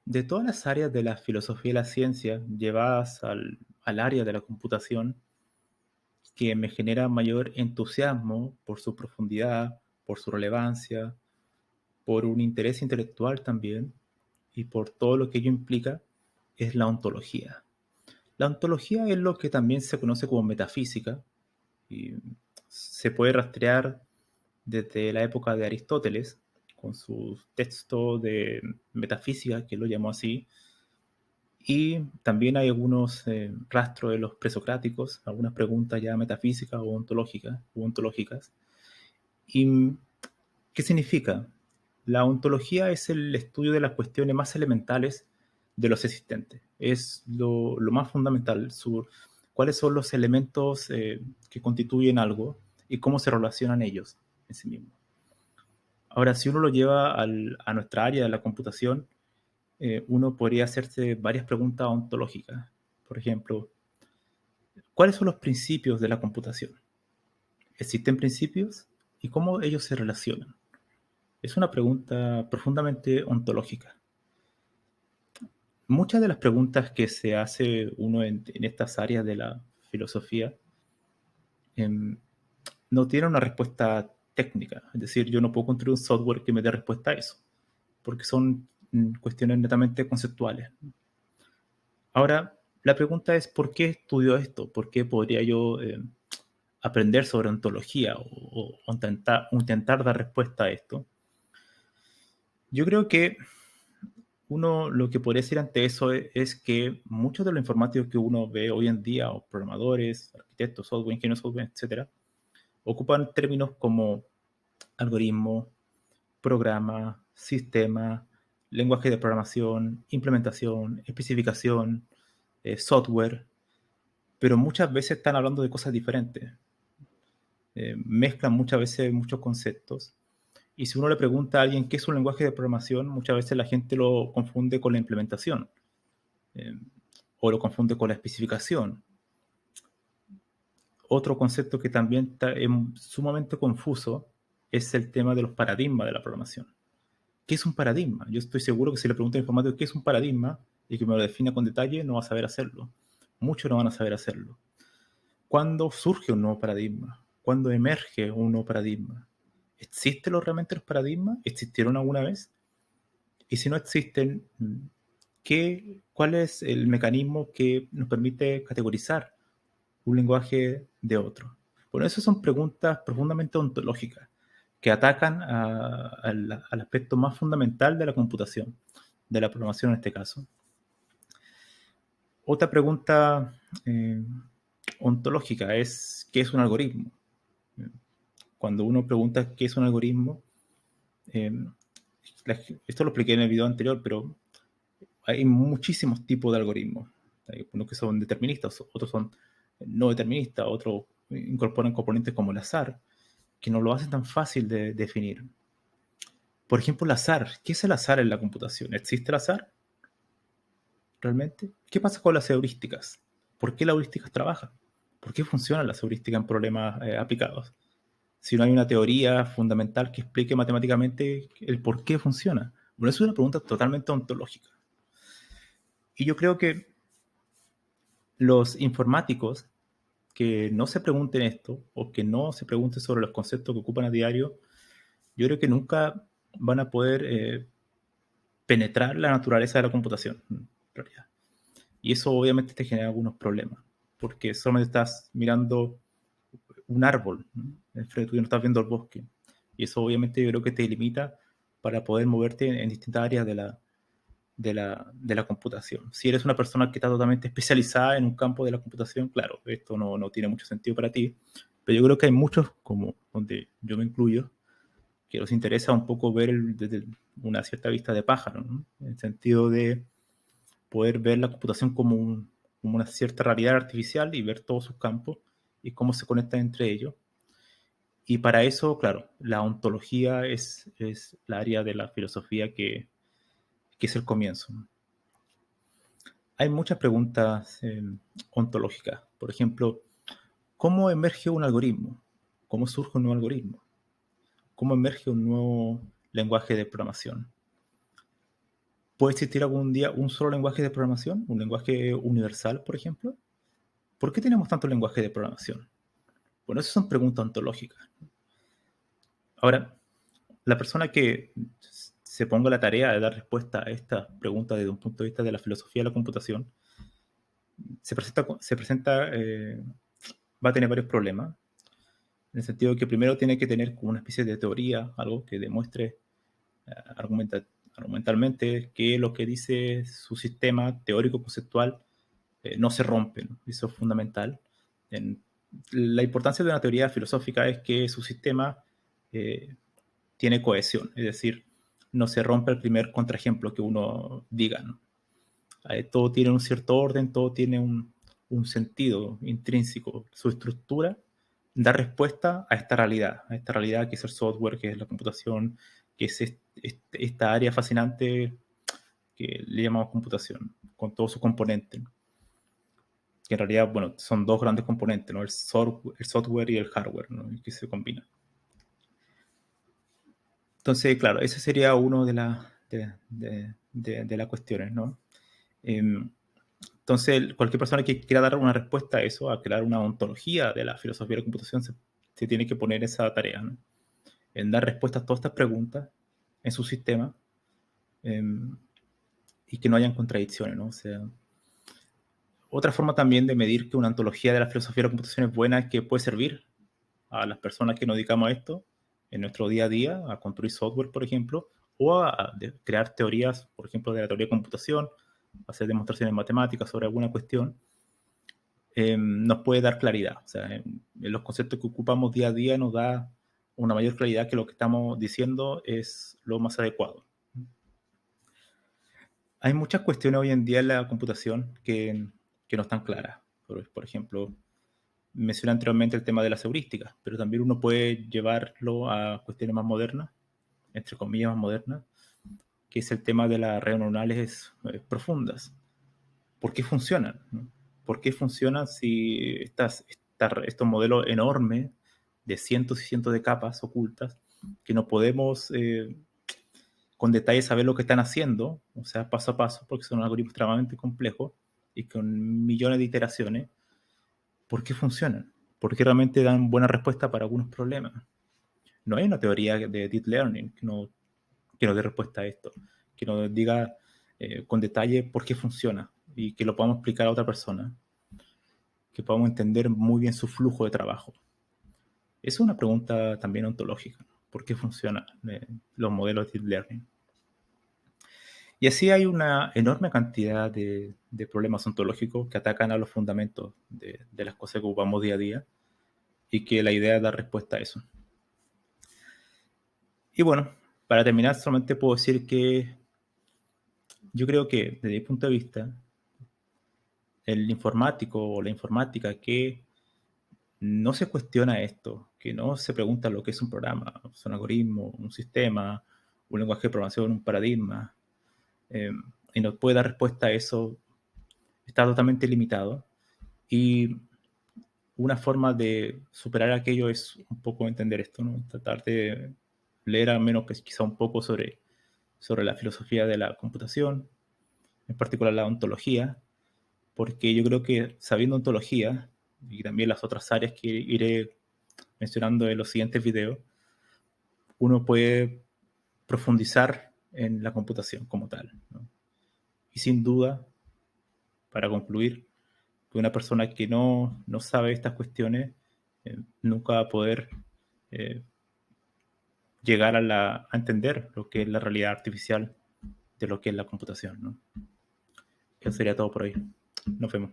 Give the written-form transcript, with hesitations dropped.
De todas las áreas de la filosofía y la ciencia llevadas al área de la computación, que me genera mayor entusiasmo por su profundidad, por su relevancia, por un interés intelectual también y por todo lo que ello implica, es la ontología. La ontología es lo que también se conoce como metafísica y se puede rastrear desde la época de Aristóteles, con sus textos de metafísica, que lo llamó así, y también hay algunos rastros de los presocráticos, algunas preguntas ya metafísicas o ontológicas. ¿Y qué significa? La ontología es el estudio de las cuestiones más elementales de los existentes. Es lo más fundamental, cuáles son los elementos que constituyen algo y cómo se relacionan ellos en sí mismos. Ahora, si uno lo lleva a nuestra área de la computación, uno podría hacerse varias preguntas ontológicas. Por ejemplo, ¿cuáles son los principios de la computación? ¿Existen principios? ¿Y cómo ellos se relacionan? Es una pregunta profundamente ontológica. Muchas de las preguntas que se hace uno en estas áreas de la filosofía em, no tienen una respuesta técnica. Es decir, yo no puedo construir un software que me dé respuesta a eso, porque son cuestiones netamente conceptuales. Ahora, la pregunta es, ¿por qué estudio esto? ¿Por qué podría yo aprender sobre ontología o intentar dar respuesta a esto? Yo creo que uno lo que podría decir ante eso es que muchos de los informáticos que uno ve hoy en día, o programadores, arquitectos, software, ingenieros de software, etcétera, ocupan términos como algoritmo, programa, sistema, lenguaje de programación, implementación, especificación, software, pero muchas veces están hablando de cosas diferentes. Mezclan muchas veces muchos conceptos. Y si uno le pregunta a alguien qué es un lenguaje de programación, muchas veces la gente lo confunde con la implementación eh, o lo confunde con la especificación. Otro concepto que también está sumamente confuso es el tema de los paradigmas de la programación. ¿Qué es un paradigma? Yo estoy seguro que si le pregunto a un informático qué es un paradigma y que me lo defina con detalle, no va a saber hacerlo. Muchos no van a saber hacerlo. ¿Cuándo surge un nuevo paradigma? ¿Cuándo emerge un nuevo paradigma? ¿Existen realmente los paradigmas? ¿Existieron alguna vez? Y si no existen, ¿cuál es el mecanismo que nos permite categorizar un lenguaje de otro? Bueno, esas son preguntas profundamente ontológicas que atacan al aspecto más fundamental de la computación, de la programación en este caso. Otra pregunta ontológica es, ¿qué es un algoritmo? Cuando uno pregunta qué es un algoritmo, eh, esto lo expliqué en el video anterior, pero hay muchísimos tipos de algoritmos. Hay unos que son deterministas, otros son no deterministas, otros incorporan componentes como el azar, que no lo hacen tan fácil de definir. Por ejemplo, el azar. ¿Qué es el azar en la computación? ¿Existe el azar realmente? ¿Qué pasa con las heurísticas? ¿Por qué las heurísticas trabajan? ¿Por qué funcionan las heurísticas en problemas aplicados? Si no hay una teoría fundamental que explique matemáticamente el por qué funciona. Bueno, eso es una pregunta totalmente ontológica. Y yo creo que los informáticos que no se pregunten esto o que no se pregunten sobre los conceptos que ocupan a diario, yo creo que nunca van a poder penetrar la naturaleza de la computación, en realidad. Y eso obviamente te genera algunos problemas, porque solamente estás mirando un árbol, ¿no? Enfrente tuyo no estás viendo el bosque. Y eso obviamente yo creo que te limita para poder moverte en distintas áreas de la computación. Si eres una persona que está totalmente especializada en un campo de la computación, claro, esto no tiene mucho sentido para ti, pero yo creo que hay muchos, como donde yo me incluyo, que nos interesa un poco ver desde una cierta vista de pájaro, ¿no? En el sentido de poder ver la computación como una cierta realidad artificial y ver todos sus campos y cómo se conectan entre ellos. Y para eso, claro, la ontología es la área de la filosofía que es el comienzo. Hay muchas preguntas ontológicas. Por ejemplo, ¿cómo emerge un algoritmo? ¿Cómo surge un nuevo algoritmo? ¿Cómo emerge un nuevo lenguaje de programación? ¿Puede existir algún día un solo lenguaje de programación? ¿Un lenguaje universal, por ejemplo? ¿Por qué tenemos tanto lenguaje de programación? Bueno, esas son preguntas ontológicas. Ahora, la persona que se ponga la tarea de dar respuesta a estas preguntas desde un punto de vista de la filosofía de la computación, va a tener varios problemas, en el sentido de que primero tiene que tener como una especie de teoría, algo que demuestre argumentalmente que lo que dice su sistema teórico conceptual no se rompe, ¿no? Eso es fundamental. La importancia de una teoría filosófica es que su sistema tiene cohesión, es decir, no se rompe el primer contraejemplo que uno diga, ¿no? Todo tiene un cierto orden, todo tiene un sentido intrínseco, su estructura da respuesta a esta realidad que es el software, que es la computación, que es esta área fascinante que le llamamos computación, con todos sus componentes, que en realidad, bueno, son dos grandes componentes, ¿no? El software y el hardware, ¿no? Que se combinan. Entonces, claro, ese sería uno de las cuestiones, ¿no? Entonces, cualquier persona que quiera dar una respuesta a eso, a crear una ontología de la filosofía de la computación, se tiene que poner esa tarea, ¿no? En dar respuestas a todas estas preguntas en su sistema y que no hayan contradicciones, ¿no? O sea, otra forma también de medir que una ontología de la filosofía de la computación es buena es que puede servir a las personas que nos dedicamos a esto en nuestro día a día, a construir software, por ejemplo, o a crear teorías, por ejemplo, de la teoría de computación, hacer demostraciones matemáticas sobre alguna cuestión, nos puede dar claridad. O sea, en los conceptos que ocupamos día a día nos da una mayor claridad que lo que estamos diciendo es lo más adecuado. Hay muchas cuestiones hoy en día en la computación que no están claras. Por ejemplo, mencioné anteriormente el tema de las heurísticas, pero también uno puede llevarlo a cuestiones más modernas, entre comillas más modernas, que es el tema de las redes neuronales profundas. ¿Por qué funcionan? ¿No? ¿Por qué funcionan si estos modelos enormes de cientos y cientos de capas ocultas que no podemos con detalle saber lo que están haciendo, o sea, paso a paso, porque son algoritmos extremadamente complejos y con millones de iteraciones? ¿Por qué funcionan? ¿Por qué realmente dan buena respuesta para algunos problemas? No hay una teoría de deep learning que nos dé respuesta a esto, que nos diga con detalle por qué funciona y que lo podamos explicar a otra persona, que podamos entender muy bien su flujo de trabajo. Es una pregunta también ontológica. ¿Por qué funcionan los modelos de deep learning? Y así hay una enorme cantidad de problemas ontológicos que atacan a los fundamentos de las cosas que ocupamos día a día y que la idea es dar respuesta a eso. Y bueno, para terminar, solamente puedo decir que yo creo que desde mi punto de vista, el informático o la informática que no se cuestiona esto, que no se pregunta lo que es un programa, un algoritmo, un sistema, un lenguaje de programación, un paradigma, eh, y no puede dar respuesta a eso, está totalmente limitado. Y una forma de superar aquello es un poco entender esto, ¿no? Tratar de leer al menos que quizá un poco sobre la filosofía de la computación, en particular la ontología, porque yo creo que sabiendo ontología y también las otras áreas que iré mencionando en los siguientes videos, uno puede profundizar en la computación como tal, ¿no? Y sin duda, para concluir, que una persona que no sabe estas cuestiones nunca va a poder eh, llegar a entender lo que es la realidad artificial de lo que es la computación, ¿no? Eso sería todo por hoy. Nos vemos.